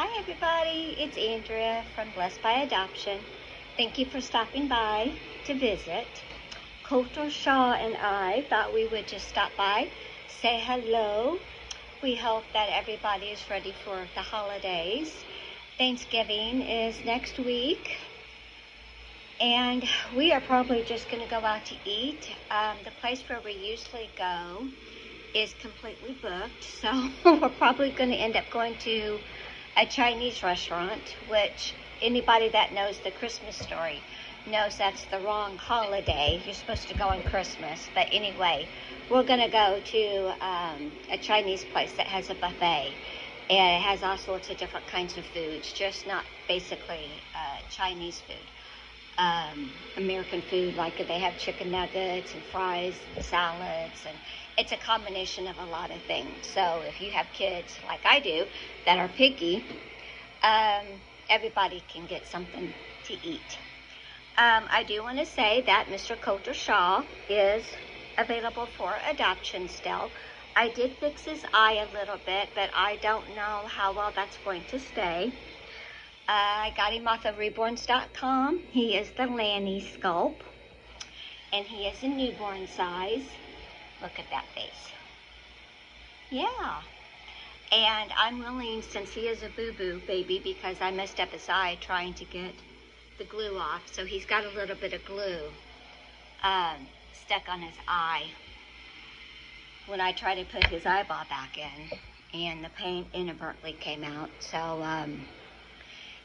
Hi everybody, it's Andrea from Blessed by Adoption. Thank you for stopping by to visit. Coulter, Shaw, and I thought we would just stop by, say hello. We hope that everybody is ready for the holidays. Thanksgiving is next week, and we are probably just going to go out to eat. The place where we usually go is completely booked, so we're probably going to end up going to a Chinese restaurant, which anybody that knows the Christmas story knows that's the wrong holiday. You're supposed to go on Christmas. But anyway, we're going to go to a Chinese place that has a buffet. And it has all sorts of different kinds of foods, just not basically Chinese food. American food, like they have chicken nuggets and fries and salads, and it's a combination of a lot of things. So if you have kids like I do that are picky, everybody can get something to eat. I do want to say that Mr. Coulter Shaw is available for adoption still. I did fix his eye a little bit, but I don't know how well that's going to stay. I got him off of reborns.com. He is the Lanny Sculpt, and he is a newborn size. Look at that face. Yeah. And I'm willing, since he is a boo-boo baby, because I messed up his eye trying to get the glue off, so he's got a little bit of glue stuck on his eye when I tried to put his eyeball back in, and the paint inadvertently came out. So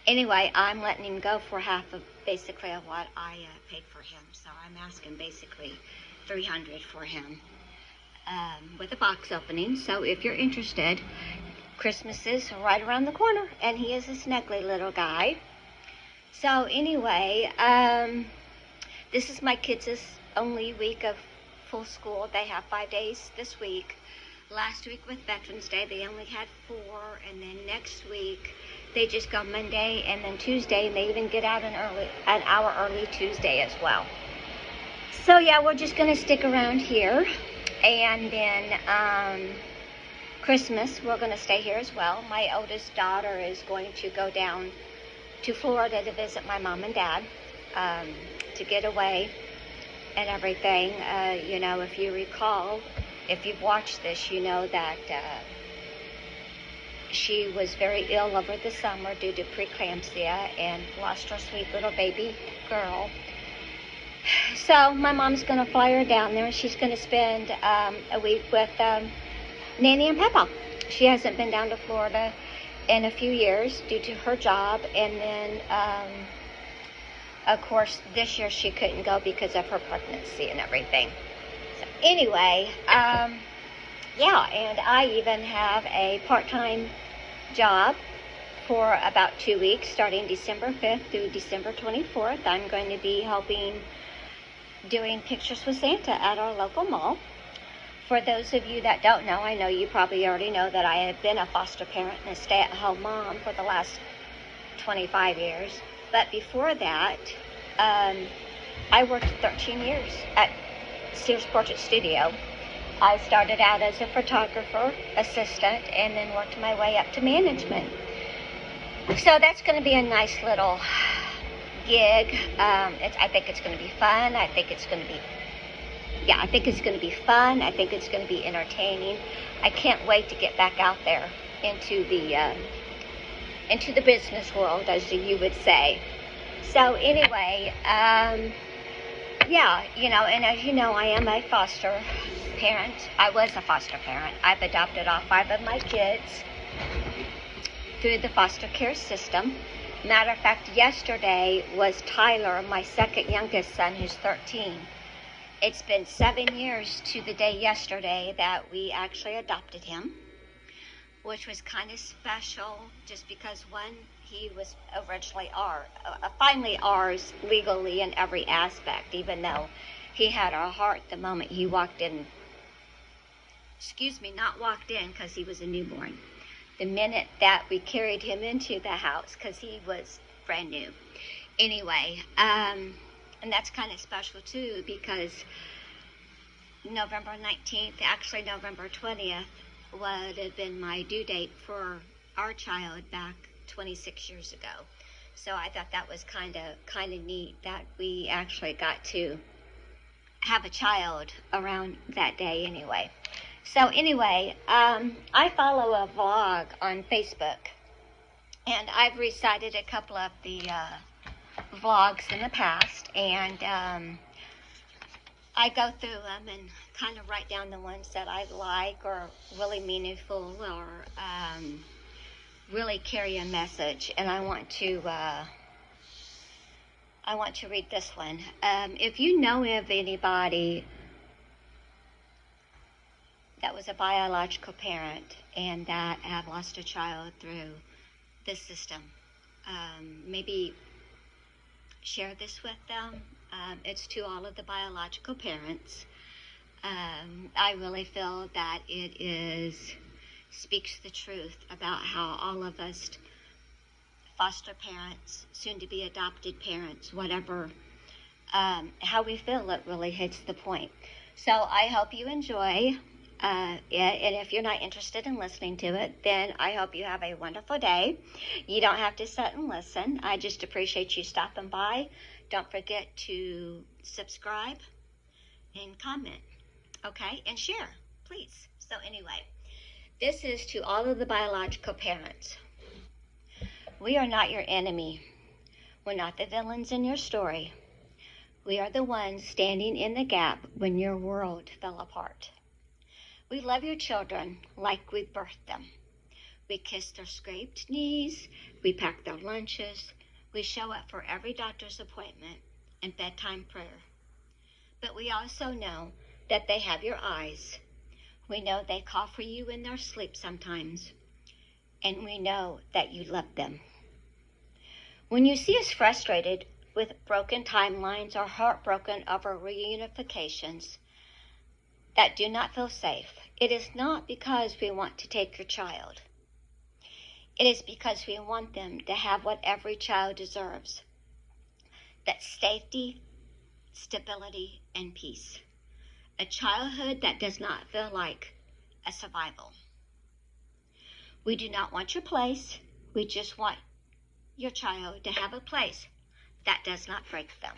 anyway, I'm letting him go for half of basically of what I paid for him. So I'm asking basically $300 for him with a box opening. So if you're interested, Christmas is right around the corner, and he is a snuggly little guy. So anyway, this is my kids' only week of full school. They have 5 days this week. Last week with Veterans Day, they only had 4, and then next week they just go Monday and then Tuesday, and they even get out an hour early Tuesday as well. So yeah, we're just gonna stick around here, and then Christmas we're gonna stay here as well. My oldest daughter is going to go down to Florida to visit my mom and dad, to get away and everything. You know, if you recall, if you've watched this, you know that she was very ill over the summer due to preeclampsia and lost her sweet little baby girl. So my mom's going to fly her down there. She's going to spend a week with Nanny and Peppa. She hasn't been down to Florida in a few years due to her job, and then of course this year she couldn't go because of her pregnancy and everything. So anyway, yeah, and I even have a part-time job for about 2 weeks, starting December 5th through December 24th. I'm going to be helping doing pictures with Santa at our local mall. For those of you that don't know, I know you probably already know that I have been a foster parent and a stay-at-home mom for the last 25 years. But before that, I worked 13 years at Sears Portrait Studio. I started out as a photographer assistant and then worked my way up to management. So that's going to be a nice little gig. I think it's going to be fun. I think it's going to be fun. I think it's going to be entertaining. I can't wait to get back out there into the business world, as you would say. So anyway, yeah, you know, and as you know, I am a foster parent. I was a foster parent. I've adopted all 5 of my kids through the foster care system. Matter of fact, yesterday was Tyler, my second youngest son, who's 13. It's been 7 years to the day yesterday that we actually adopted him, which was kind of special just because, one, he was originally finally ours legally in every aspect, even though he had our heart the moment he walked in. Not walked in, because he was a newborn. The minute that we carried him into the house, because he was brand new. Anyway, and that's kind of special too, because November 19th, actually November 20th, would have been my due date for our child back 26 years ago. So I thought that was kind of neat that we actually got to have a child around that day anyway. So anyway, I follow a vlog on Facebook, and I've recited a couple of the vlogs in the past, and I go through them and kind of write down the ones that I like or really meaningful or really carry a message, and I want to read this one. If you know of anybody that was a biological parent and that have lost a child through this system, maybe share this with them. It's to all of the biological parents. I really feel that it speaks the truth about how all of us foster parents, soon to be adopted parents, whatever, how we feel, it really hits the point. So I hope you enjoy it, and if you're not interested in listening to it, then I hope you have a wonderful day. You don't have to sit and listen. I just appreciate you stopping by. Don't forget to subscribe and comment, okay, and share, please. So anyway, this is to all of the biological parents. We are not your enemy. We're not the villains in your story. We are the ones standing in the gap when your world fell apart. We love your children like we birthed them. We kiss their scraped knees. We pack their lunches. We show up for every doctor's appointment and bedtime prayer. But we also know that they have your eyes. We know they call for you in their sleep sometimes. And we know that you love them. When you see us frustrated with broken timelines or heartbroken over reunifications that do not feel safe, it is not because we want to take your child. It is because we want them to have what every child deserves. That's safety, stability, and peace. A childhood that does not feel like a survival. We do not want your place. We just want your child to have a place that does not break them.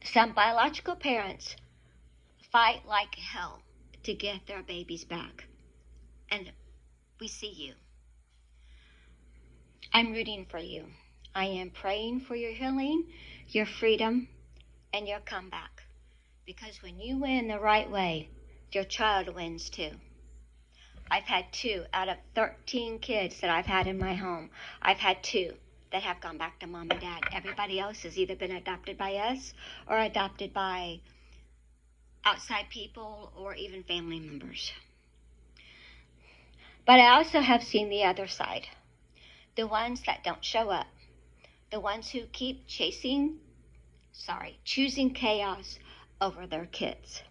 Some biological parents fight like hell to get their babies back. And we see you. I'm rooting for you. I am praying for your healing, your freedom, and your comeback. Because when you win the right way, your child wins too. I've had 2 out of 13 kids that I've had in my home. I've had 2 that have gone back to mom and dad. Everybody else has either been adopted by us or adopted by outside people or even family members. But I also have seen the other side. The ones that don't show up. The ones who keep choosing chaos over their kids.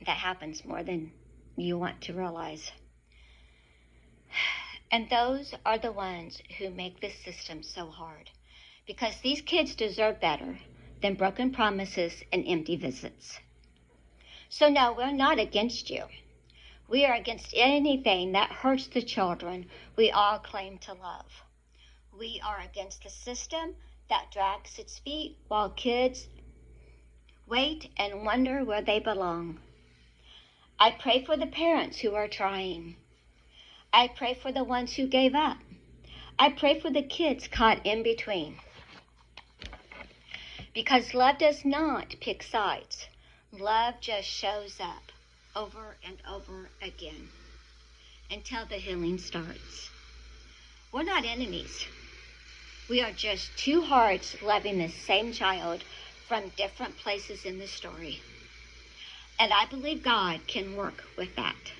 That happens more than you want to realize. And those are the ones who make this system so hard. Because these kids deserve better than broken promises and empty visits. So no, we're not against you. We are against anything that hurts the children we all claim to love. We are against the system that drags its feet while kids wait and wonder where they belong. I pray for the parents who are trying. I pray for the ones who gave up. I pray for the kids caught in between. Because love does not pick sides. Love just shows up over and over again until the healing starts. We're not enemies. We are just 2 hearts loving the same child from different places in the story. And I believe God can work with that.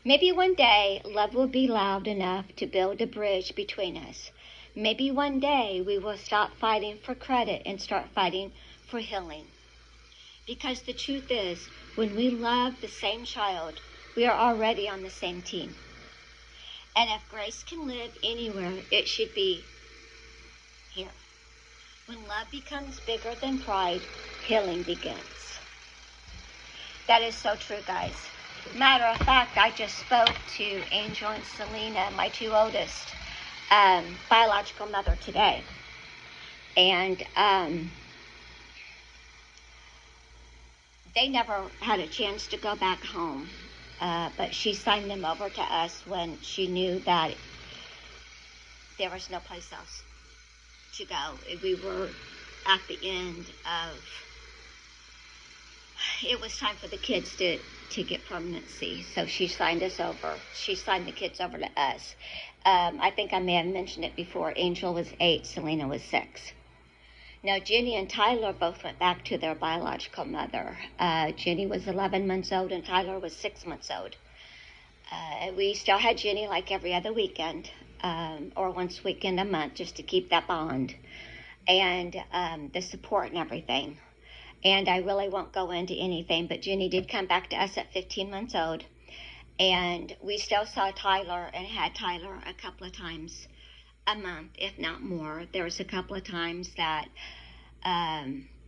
Maybe one day love will be loud enough to build a bridge between us. Maybe one day we will stop fighting for credit and start fighting for healing. Because the truth is, when we love the same child, we are already on the same team. And if grace can live anywhere, it should be here. When love becomes bigger than pride, healing begins. That is so true, guys. Matter of fact, I just spoke to Angel and Selena, my two oldest, biological mother today. And they never had a chance to go back home. But she signed them over to us when she knew that there was no place else to go. We were at the end of, it was time for the kids to get permanency. So she signed us over. She signed the kids over to us. I think I may have mentioned it before. Angel was 8, Selena was 6. Now, Jenny and Tyler both went back to their biological mother. Jenny was 11 months old and Tyler was 6 months old. We still had Jenny like every other weekend, or once weekend a month, just to keep that bond and the support and everything. And I really won't go into anything, but Jenny did come back to us at 15 months old. And we still saw Tyler and had Tyler a couple of times a month, if not more. There was a couple of times that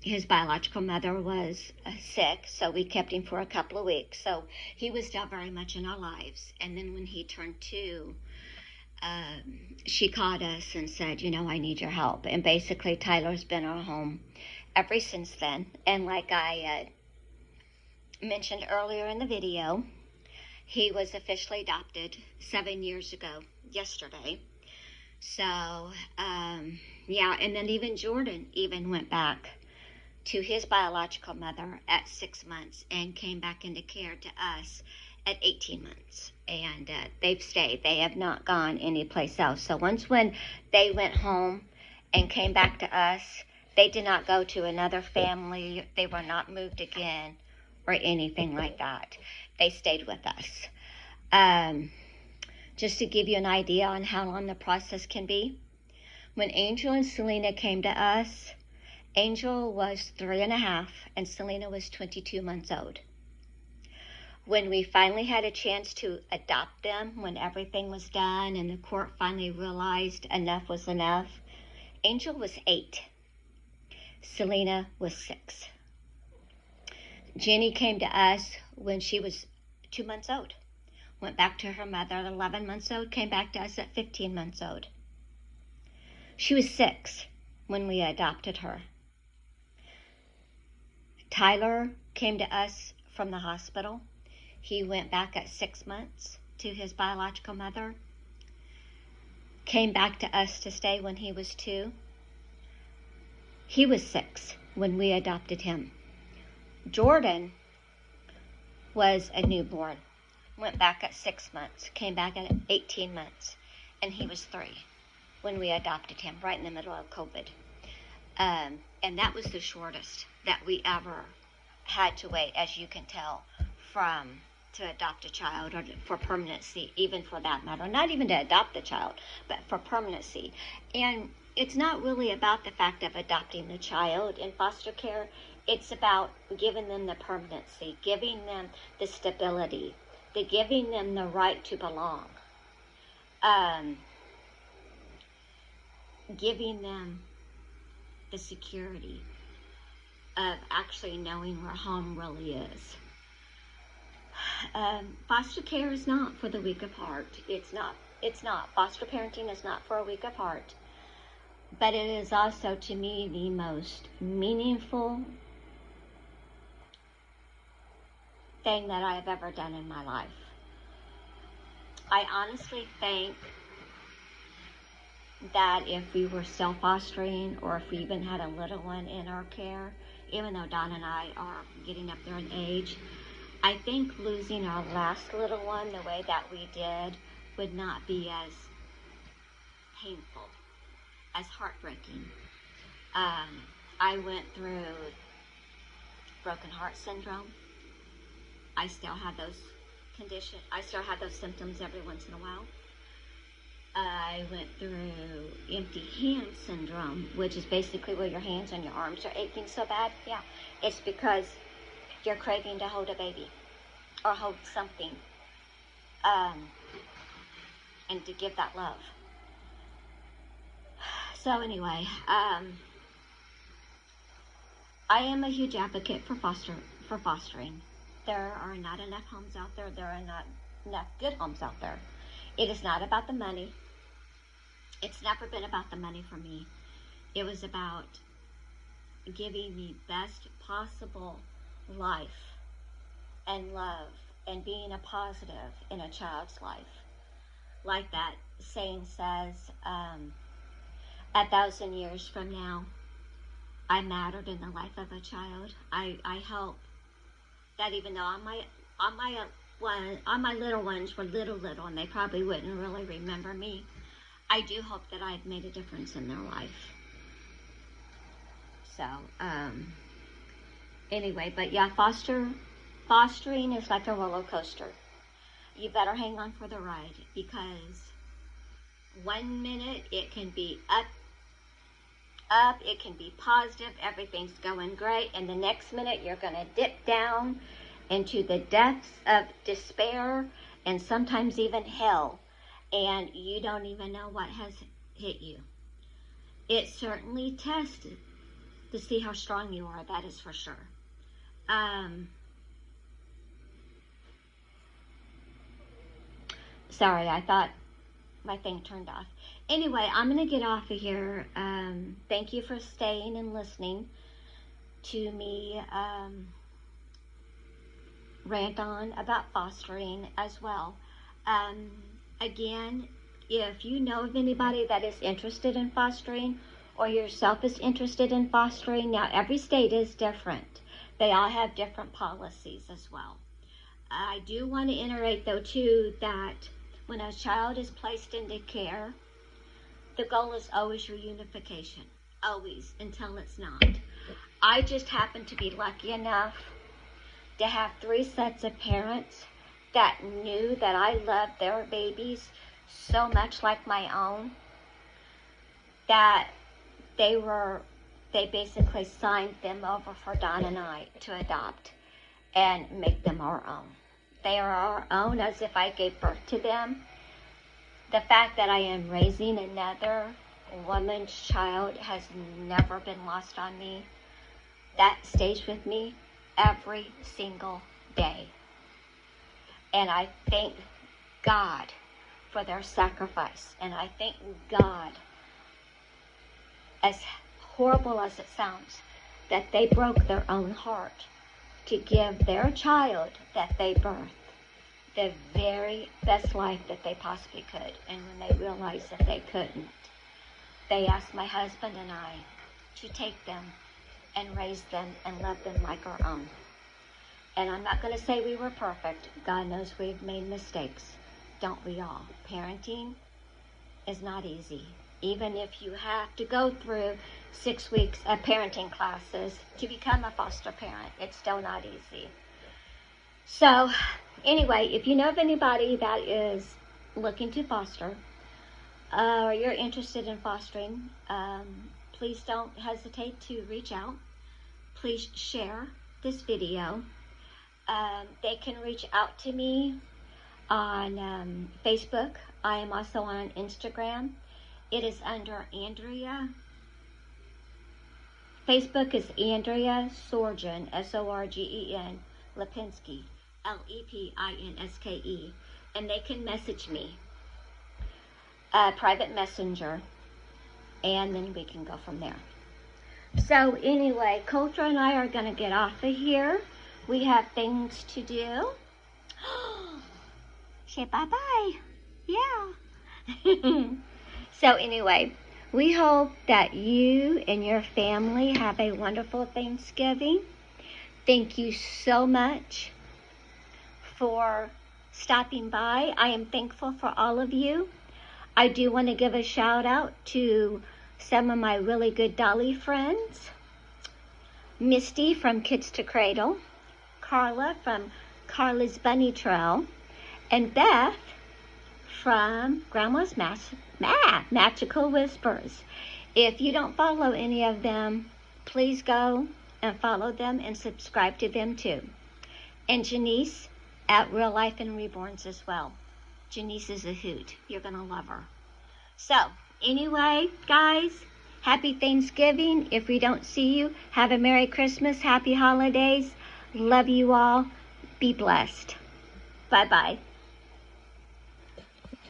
his biological mother was sick, so we kept him for a couple of weeks. So he was still very much in our lives. And then when he turned 2, she called us and said, you know, I need your help. And basically Tyler's been our home ever since then. And like I mentioned earlier in the video, he was officially adopted 7 years ago yesterday. So, yeah, and then even Jordan even went back to his biological mother at 6 months and came back into care to us at 18 months. And they've stayed. They have not gone anyplace else. So once when they went home and came back to us, they did not go to another family. They were not moved again or anything like that. They stayed with us. Just to give you an idea on how long the process can be, when Angel and Selena came to us, Angel was 3.5 and Selena was 22 months old. When we finally had a chance to adopt them, when everything was done and the court finally realized enough was enough, Angel was 8. Selena was 6. Jenny came to us when she was 2 months old. Went back to her mother at 11 months old, came back to us at 15 months old. She was 6 when we adopted her. Tyler came to us from the hospital. He went back at 6 months to his biological mother. Came back to us to stay when he was 2. He was 6 when we adopted him. Jordan was a newborn. Went back at 6 months, came back at 18 months, and he was 3 when we adopted him, right in the middle of COVID. And that was the shortest that we ever had to wait, as you can tell, to adopt a child or for permanency, even for that matter. Not even to adopt the child, but for permanency. And it's not really about the fact of adopting the child in foster care. It's about giving them the permanency, giving them the stability, giving them the right to belong, giving them the security of actually knowing where home really is. Foster care is not for the weak of heart. It's not. Foster parenting is not for a weak of heart. But it is also, to me, the most meaningful thing that I have ever done in my life. I honestly think that if we were still fostering, or if we even had a little one in our care, even though Don and I are getting up there in age, I think losing our last little one the way that we did would not be as painful, as heartbreaking. I went through broken heart syndrome. I still have those conditions. I still have those symptoms every once in a while. I went through empty hand syndrome, which is basically where your hands and your arms are aching so bad. Yeah, it's because you're craving to hold a baby or hold something, and to give that love. So anyway, I am a huge advocate for fostering. there are not enough homes out there. There are not enough good homes out there. It is not about the money. It's never been about the money for me. It was about giving the best possible life and love and being a positive in a child's life. Like that saying says, 1,000 years from now, I mattered in the life of a child. I hope that even though all my little ones were little, and they probably wouldn't really remember me, I do hope that I've made a difference in their life. So, anyway, but yeah, fostering is like a roller coaster. You better hang on for the ride, because one minute it can be up, it can be positive, everything's going great, and the next minute you're going to dip down into the depths of despair and sometimes even hell, and you don't even know what has hit you. It certainly tests to see how strong you are, that is for sure. Sorry, I thought my thing turned off. Anyway, I'm going to get off of here. Thank you for staying and listening to me rant on about fostering as well. Again, if you know of anybody that is interested in fostering, or yourself is interested in fostering, now every state is different. They all have different policies as well. I do want to iterate though too that when a child is placed into care, the goal is always reunification, always, until it's not. I just happen to be lucky enough to have 3 sets of parents that knew that I loved their babies so much like my own, that they basically signed them over for Don and I to adopt and make them our own. They are our own as if I gave birth to them. The fact that I am raising another woman's child has never been lost on me. That stays with me every single day. And I thank God for their sacrifice. And I thank God, as horrible as it sounds, that they broke their own heart to give their child that they birthed the very best life that they possibly could. And when they realized that they couldn't, they asked my husband and I to take them and raise them and love them like our own. And I'm not going to say we were perfect. God knows we've made mistakes. Don't we all? Parenting is not easy. Even if you have to go through 6 weeks of parenting classes to become a foster parent, it's still not easy. So anyway, if you know of anybody that is looking to foster, or you're interested in fostering, please don't hesitate to reach out. Please share this video. They can reach out to me on Facebook. I am also on Instagram. It is under Andrea. Facebook is Andrea Sorgen, S-O-R-G-E-N, Lipinski, L-E-P-I-N-S-K-E. And they can message me, private messenger, and then we can go from there. So anyway, Coulter and I are going to get off of here. We have things to do. Say bye-bye. Yeah. So anyway, we hope that you and your family have a wonderful Thanksgiving. Thank you so much for stopping by. I am thankful for all of you. I do want to give a shout out to some of my really good dolly friends. Misty from Kids to Cradle, Carla from Carla's Bunny Trail, and Beth from Grandma's Magical Whispers. If you don't follow any of them, please go and follow them and subscribe to them too. And Janice at Real Life and Reborns as well. Janice is a hoot. You're going to love her. So, anyway, guys, happy Thanksgiving. If we don't see you, have a Merry Christmas, Happy Holidays. Love you all. Be blessed. Bye-bye.